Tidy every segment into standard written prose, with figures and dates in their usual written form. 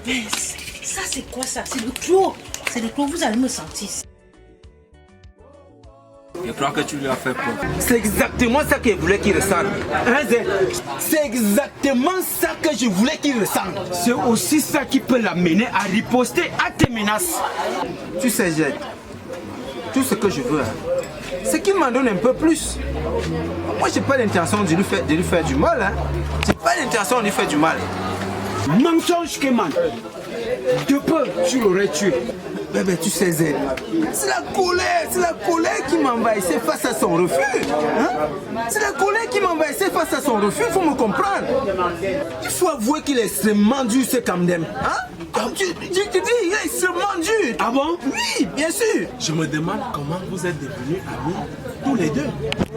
Mais ça, c'est quoi ça? C'est le clos. C'est le clos, vous allez me sentir. Je crois que tu lui as fait peur. C'est exactement ça que je voulais qu'il ressente. Hein, Zed? C'est exactement ça que je voulais qu'il ressente. C'est aussi ça qui peut l'amener à riposter à tes menaces. Tu sais, Zed, tout ce que je veux, c'est qu'il m'en donne un peu plus. Moi, j'ai pas l'intention de lui faire du mal. Hein. J'ai pas l'intention de lui faire du mal. Mensonge, Keman. De peu, tu l'aurais tué. Mais tu sais, Zed, c'est la colère qui m'envahissait face à son refus. Hein? C'est la colère qui m'envahissait face à son refus, il faut me comprendre. Il faut avouer qu'il est extrêmement dur, ce Kamdem. Hein? Comme tu dis, il est extrêmement dur. Ah bon? Oui, bien sûr. Je me demande comment vous êtes devenus amis, tous les deux.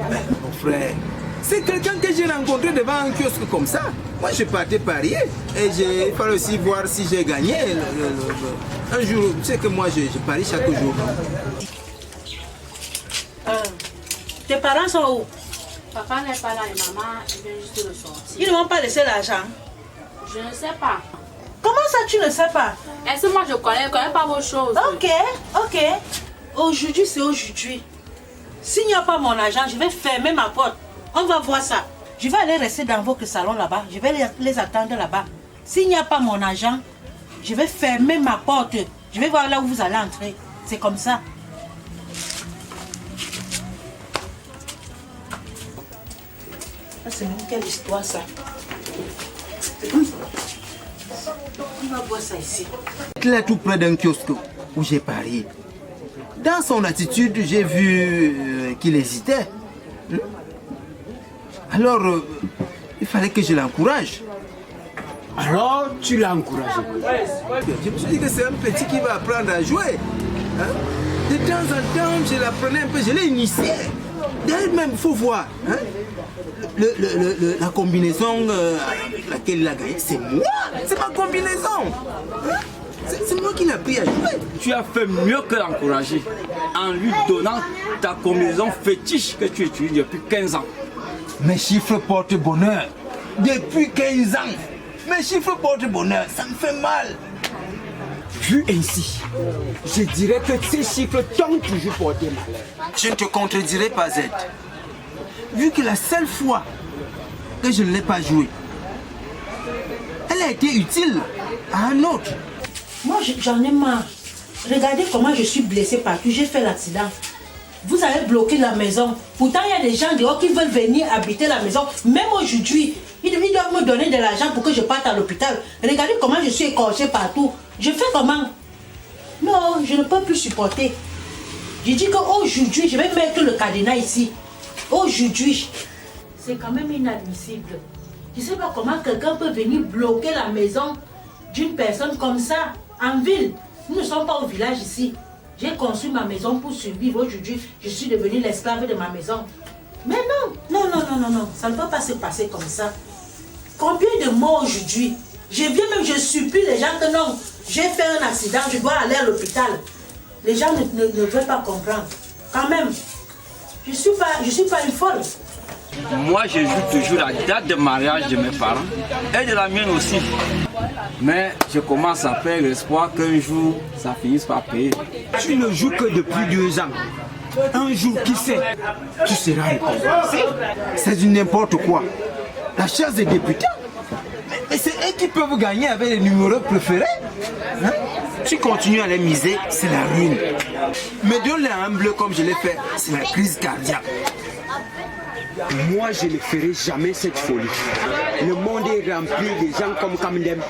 Mais, mon frère, c'est quelqu'un que j'ai rencontré devant un kiosque comme ça. Moi, je partais parier et il fallait aussi voir si j'ai gagné. Un jour, tu sais que moi, je parie chaque jour. Tes parents sont où? Papa n'est pas là et maman vient juste de sortir. Ils ne m'ont pas laissé l'argent. Je ne sais pas. Comment ça, tu ne sais pas? Est-ce que moi je connais pas vos choses? Ok. Aujourd'hui, c'est aujourd'hui. S'il n'y a pas mon argent, je vais fermer ma porte. On va voir ça. Je vais aller rester dans votre salon là-bas. Je vais les attendre là-bas. S'il n'y a pas mon argent, je vais fermer ma porte. Je vais voir là où vous allez entrer. C'est comme ça. C'est même quelle histoire ça? On va voir ça ici. Il est tout près d'un kiosque où j'ai parié. Dans son attitude, j'ai vu qu'il hésitait. Alors, il fallait que je l'encourage. Alors, tu l'as encouragé? Je me suis dit que c'est un petit qui va apprendre à jouer. Hein? De temps en temps, je l'apprenais un peu, je l'ai initié. D'ailleurs, même, il faut voir. Hein? La combinaison avec laquelle il a gagné, c'est moi. C'est ma combinaison. Hein? C'est moi qui l'ai appris à jouer. Tu as fait mieux que l'encourager en lui donnant ta combinaison fétiche que tu utilises depuis 15 ans. Mes chiffres portent bonheur. Depuis 15 ans. Mes chiffres portent bonheur. Ça me fait mal. Vu ainsi, je dirais que ces chiffres t'ont toujours porté malheur. Je ne te contredirai pas, Z. Vu que la seule fois que je ne l'ai pas joué, elle a été utile à un autre. Moi, j'en ai marre. Regardez comment je suis blessée partout. J'ai fait l'accident. Vous avez bloqué la maison. Pourtant, il y a des gens dehors qui veulent venir habiter la maison. Même aujourd'hui, ils doivent me donner de l'argent pour que je parte à l'hôpital. Regardez comment je suis écorchée partout. Je fais comment? Non, je ne peux plus supporter. J'ai dit qu'aujourd'hui, je vais mettre le cadenas ici. Aujourd'hui. C'est quand même inadmissible. Je ne sais pas comment quelqu'un peut venir bloquer la maison d'une personne comme ça, en ville. Nous ne sommes pas au village ici. J'ai construit ma maison pour survivre. Aujourd'hui, je suis devenue l'esclave de ma maison. Mais non, ça ne peut pas se passer comme ça. Combien de morts aujourd'hui? Je viens même, je supplie les gens que non, j'ai fait un accident, je dois aller à l'hôpital. Les gens ne veulent pas comprendre. Quand même, je suis pas une folle. Moi, je joue toujours la date de mariage de mes parents et de la mienne aussi. Mais je commence à faire l'espoir qu'un jour, ça finisse par payer. Tu ne joues que depuis 2 ans. Un jour, qui sait, tu seras récompensé. C'est du n'importe quoi. La chaise des députés. Mais c'est eux qui peuvent gagner avec les numéros préférés. Hein? Tu continues à les miser, c'est la ruine. Mais donne-les un bleu comme je l'ai fait, c'est la crise cardiaque. Moi, je ne ferai jamais cette folie. Le monde est rempli de gens comme Kamdem.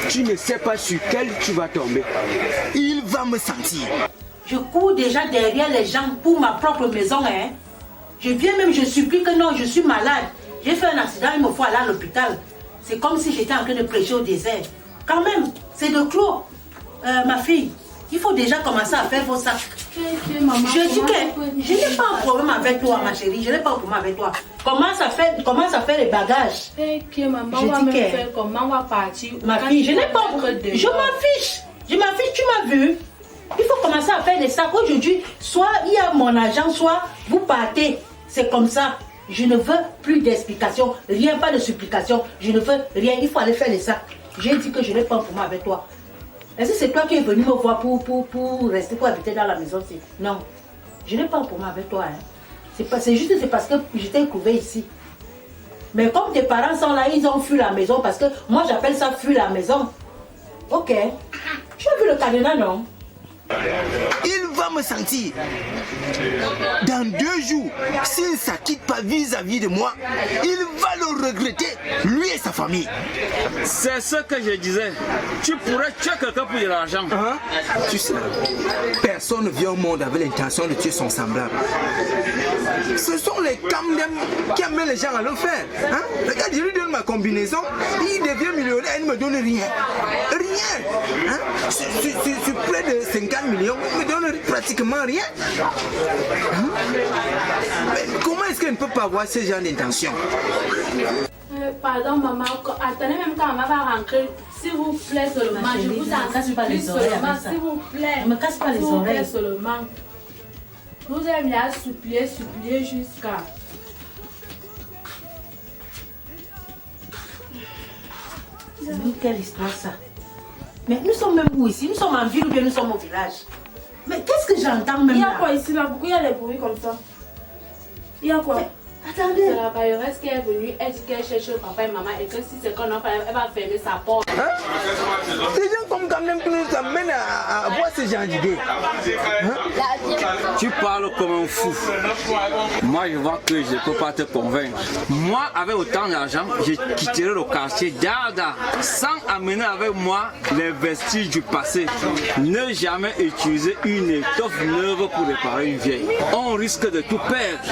Tu ne sais pas sur quel tu vas tomber. Il va me sentir. Je cours déjà derrière les gens pour ma propre maison. Hein. Je viens même, je supplie que non, je suis malade. J'ai fait un accident, il me faut aller à l'hôpital. C'est comme si j'étais en train de prêcher au désert. Quand même, c'est de clos. Ma fille, il faut déjà commencer à faire vos sacs. Je dis que je n'ai pas un problème avec toi, ma chérie. Je n'ai pas un problème avec toi. Commence à faire les bagages. Maman, on va me faire comment on va partir. Ma fille, je n'ai pas un problème. Je m'affiche. Tu m'as vu. Il faut commencer à faire les sacs. Aujourd'hui, soit il y a mon argent, soit vous partez. C'est comme ça. Je ne veux plus d'explications. Rien, pas de supplications. Je ne veux rien. Il faut aller faire les sacs. J'ai dit que je n'ai pas un problème avec toi. Est-ce que c'est toi qui es venu me voir pour rester, pour habiter dans la maison? Non. Je n'ai pas un problème avec toi. Hein. C'est juste parce que je t'ai trouvé ici. Mais comme tes parents sont là, ils ont fui la maison parce que moi j'appelle ça fuir la maison. Ok. Tu as vu le cadenas, non? Il va me sentir. Dans 2 jours, s'il ne s'acquitte pas vis-à-vis de moi, il va le regretter, lui et sa famille. C'est ce que je disais. Tu pourrais tuer quelqu'un pour de l'argent. Hein? Tu sais, personne ne vient au monde avec l'intention de tuer son semblable. Ce sont les camdem qui amènent les gens à le faire. Hein? Regarde, je lui donne ma combinaison, il devient millionnaire, il ne me donne rien. Rien. Hein? Sur près de 50 millions, il ne me donne pratiquement rien. Hein? Mais comment est-ce qu'elle ne peut pas avoir ce genre d'intention? Pardon maman, attendez même quand maman va rentrer, s'il vous plaît seulement, je vous en supplie seulement, s'il vous plaît. Ne me casse pas les oreilles. Seulement. Je vous ai mis à supplier jusqu'à... Quelle histoire ça? Mais nous sommes même où ici? Nous sommes en ville ou bien nous sommes au village? Mais qu'est-ce que j'entends même là? Il y a quoi ici là? Pourquoi il y a des bruits comme ça? Il y a quoi? Mais, attendez. C'est la bailleresse qui est venue, elle dit qu'elle cherche le papa et maman et que si c'est qu'on a elle va fermer sa porte. Hein? Les gens comme quand même qui nous amènent à avoir ce genre d'idées. Hein? Tu parles comme un fou. Moi, je vois que je ne peux pas te convaincre. Moi, avec autant d'argent, je quitterai le quartier Dada sans amener avec moi les vestiges du passé. Ne jamais utiliser une étoffe neuve pour réparer une vieille. On risque de tout perdre.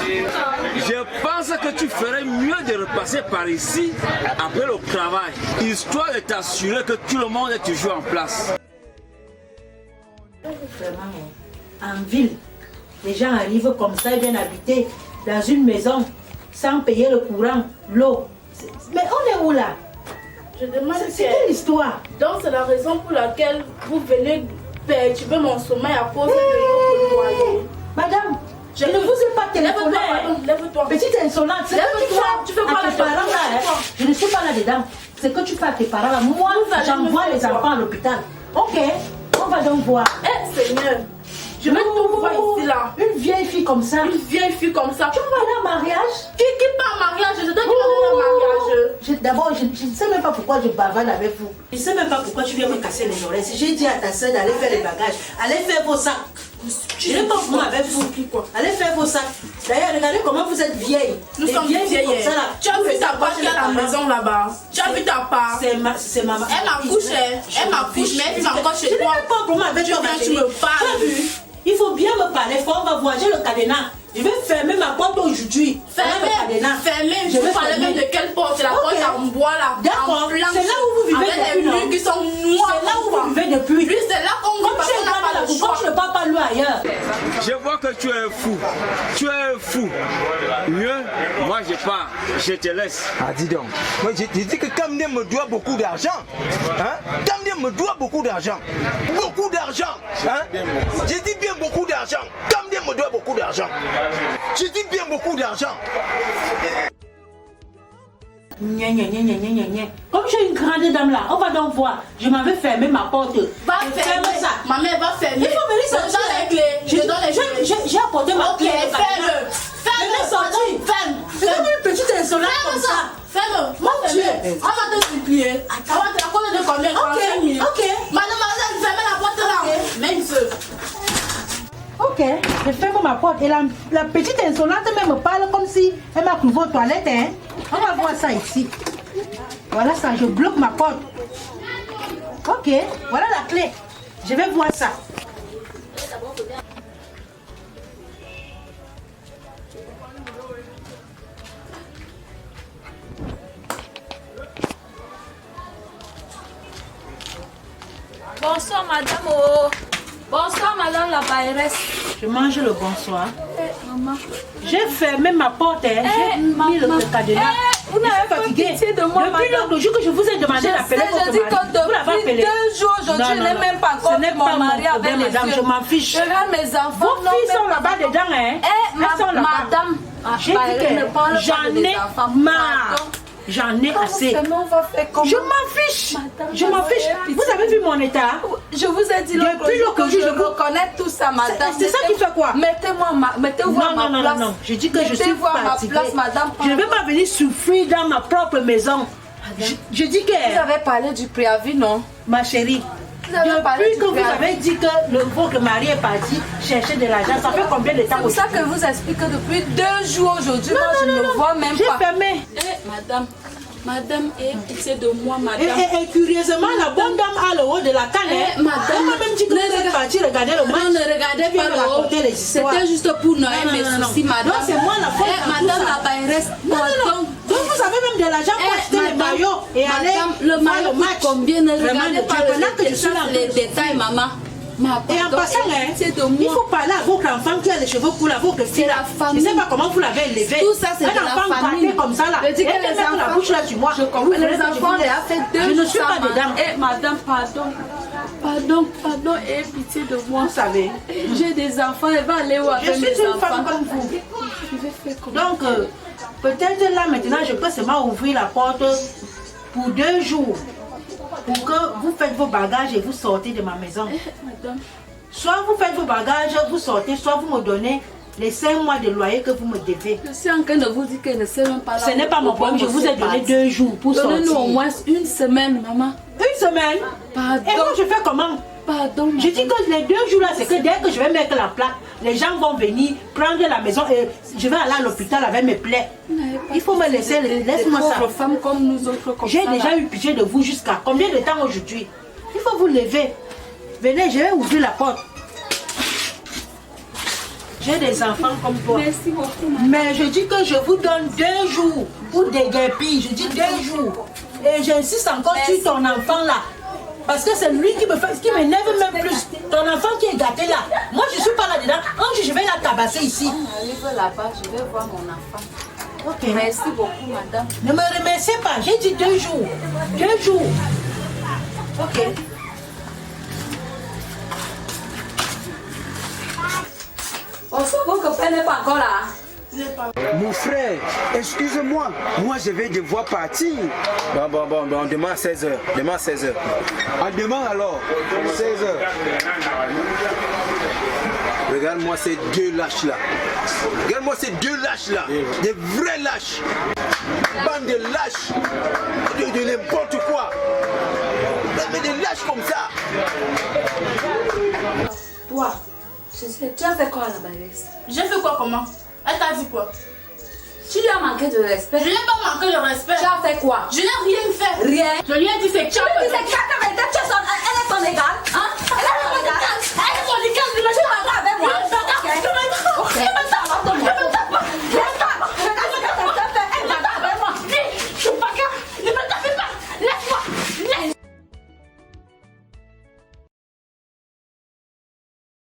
Je pense que tu ferais mieux de repasser par ici après le travail, histoire de t'assurer que tout le monde est toujours en place. Vraiment, en ville, les gens arrivent comme ça, ils viennent habiter dans une maison sans payer le courant, l'eau. Mais on est où là? Je demande C'est quelle histoire? Donc c'est la raison pour laquelle vous venez perturber mon sommeil à cause de votre loyer. Madame, je ne vous ai pas téléphoné. Lève-toi. Petite insolente, c'est Lève-toi. que tu fais à tes parents là. Hein? Je ne suis pas là-dedans. C'est que tu fais à tes parents là. Moi, j'envoie les enfants à l'hôpital. Ok, on va donc voir. Eh Seigneur, je vais tout voir ici là. Une vieille fille comme ça. Une vieille fille comme ça. Tu vas aller en mariage? Qui part en mariage? C'est toi qui vas aller en mariage. D'abord, je ne sais même pas pourquoi je bavarde avec vous. Je ne sais même pas pourquoi tu viens me casser les oreilles. Si j'ai dit à ta soeur d'aller faire les bagages, allez faire vos sacs. Je n'ai pas moi avec vous. Allez faire vos sacs. D'ailleurs, regardez comment vous êtes vieille. Nous sommes vieilles. Tu as vu ta part qui est à la maison là-bas? Tu as vu ta part? C'est maman. Elle m'accouche, mais elle vit encore chez toi. Je n'ai pas un problème avec toi, tu me parles. Tu as vu? Il faut bien me parler. On va voir. J'ai le cadenas. Je vais fermer ma porte aujourd'hui. Fermez. Je vais parler même de quelle porte? La porte en bois là. D'accord. C'est là où vous vivez avec les murs qui sont noirs. C'est là où vous vivez depuis. Lui, c'est là qu'on vit parce qu'on n'a pas le choix. Comme je ne parle pas lui ailleurs. Je vois que tu es fou. Tu es fou. Mieux, moi je pars. Je te laisse. Ah, dis donc. Moi, je dis que Camden me doit beaucoup d'argent. Hein? Camden me doit beaucoup d'argent. Beaucoup d'argent. Hein? Je dis bien beaucoup d'argent. Camden me doit beaucoup d'argent. Je dis bien beaucoup d'argent. Comme je suis une grande dame là, on va donc voir. Je m'en vais fermer ma porte. Va fermer ça. Ma mère va fermer. Il faut venir sortir. Je donne les clés. Je donne les clés. J'ai apporté ma clé. Ok, ferme. Ferme. C'est comme une petite insolente comme ça. Ferme. Mon Dieu. On va te supplier. On va te la cause de combien? 45 000. Ok. Mademoiselle, fermez la porte là. Même feu. Ok, je ferme ma porte et la petite insolente me parle comme si elle m'a trouvé aux toilettes. Hein. On va voir ça ici. Voilà ça, je bloque ma porte. Ok, voilà la clé. Je vais voir ça. Bonsoir madame. Oh. Bonsoir madame la bailleresse. Je mange le bonsoir. Maman. J'ai fermé ma porte. Hein. J'ai mis le cadenas. Vous n'avez pas pitié de moi, depuis l'autre jour que je vous ai demandé d'appeler votre mari. Vous l'avez appelé. 2 jours aujourd'hui, je n'ai même pas encore fait mon mari avec les dames. Je m'en fiche. Je regarde mes enfants. Vos filles sont là-bas dedans. Hein. Madame, j'ai dit que j'en ai marre. J'en ai assez. On va faire comment? Je m'en fiche. Madame, Je m'en fiche. Vous avez vu mon état? Je vous ai dit depuis l'autre jour, je reconnais tout ça, madame. C'est ça qui fait quoi? Mettez-vous à ma place. Non. Je dis que je suis fatiguée. Place, madame. Je ne vais pas venir souffrir dans ma propre maison. Je dis que... Vous avez parlé du préavis, non? Ma chérie, depuis que vous avez dit que votre mari est parti chercher de l'argent, ça fait combien de temps? C'est pour ça que vous explique que depuis 2 jours aujourd'hui, moi je ne vois même pas. J'ai fermé. Madame, pitié de moi, madame. Et curieusement, la bonne dame a le haut de la canne. Madame, elle m'a même dit que vous êtes parti regarder le match. Non, ne regardez pas le haut. C'était juste pour Noël, mes soucis, madame. Non, c'est moi la faute. Madame, là-bas, il reste. Donc vous avez même de l'argent pour acheter les maillots et aller le maillot coûte combien? Ne regardez pas les détails, maman. Et en passant, il faut parler à votre enfant qui a les cheveux courts, à votre fille. Je ne sais pas comment vous l'avez élevé. Tout ça, c'est de la famille. Comme ça, là. Je dis que les enfants, la bouche là sur moi. Je comprends. Les enfants, il a fait 2 jours. Je ne suis pas dedans. Madame, pardon, et pitié de moi. Vous savez. J'ai des enfants, elle va aller où avec mes enfants? Je suis une femme comme vous. Je vais faire comment? Donc, peut-être là maintenant, je peux seulement ouvrir la porte pour 2 jours. Pour que vous faites vos bagages et vous sortez de ma maison. Madame. Soit vous faites vos bagages, vous sortez, soit vous me donnez les 5 mois de loyer que vous me devez. Je suis en train de vous dire que ne sait même pas là. Ce n'est pas mon problème, je vous ai donné 2 jours pour sortir. Donnez-nous au moins 1 semaine, maman. 1 semaine? Pardon. Et moi je fais comment? Pardon. Je dis que les 2 jours là, c'est que dès que je vais mettre la plaque, les gens vont venir prendre la maison et je vais aller à l'hôpital avec mes plaies. Il faut me laisser, laisse-moi ça. Femmes comme nous autres, comme j'ai déjà eu pitié de vous jusqu'à combien de temps aujourd'hui? Il faut vous lever. Venez, je vais ouvrir la porte. J'ai des enfants comme toi. Merci beaucoup. Mais je dis que je vous donne 2 jours pour déguerpir. Je dis 2 jours. Et j'insiste encore sur ton enfant là. Parce que c'est lui qui m'énerve même plus. Ton enfant qui est gâté là. Moi je suis pas là-dedans. Je vais la tabasser ici. On arrive là-bas, je vais voir mon enfant. Ok. Merci beaucoup, madame. Ne me remerciez pas. J'ai dit 2 jours. 2 jours. Ok. On sent que votre père n'est pas encore là. Mon frère, excuse-moi, moi je vais devoir partir. Bon, demain à 16h. Demain à 16h. À demain alors, 16h. Regarde-moi ces 2 lâches là. Regarde-moi ces 2 lâches là. Des vrais lâches. Bande de lâches. De n'importe quoi. Mais des lâches comme ça. Toi, tu as fait quoi là-bas? J'ai fait quoi, comment? Elle t'a dit quoi? Tu lui as manqué de respect. Je n'ai pas manqué de respect. Tu as fait quoi? Je n'ai rien fait. Rien. Je lui ai dit c'est que tu as fait. Elle est ton égale.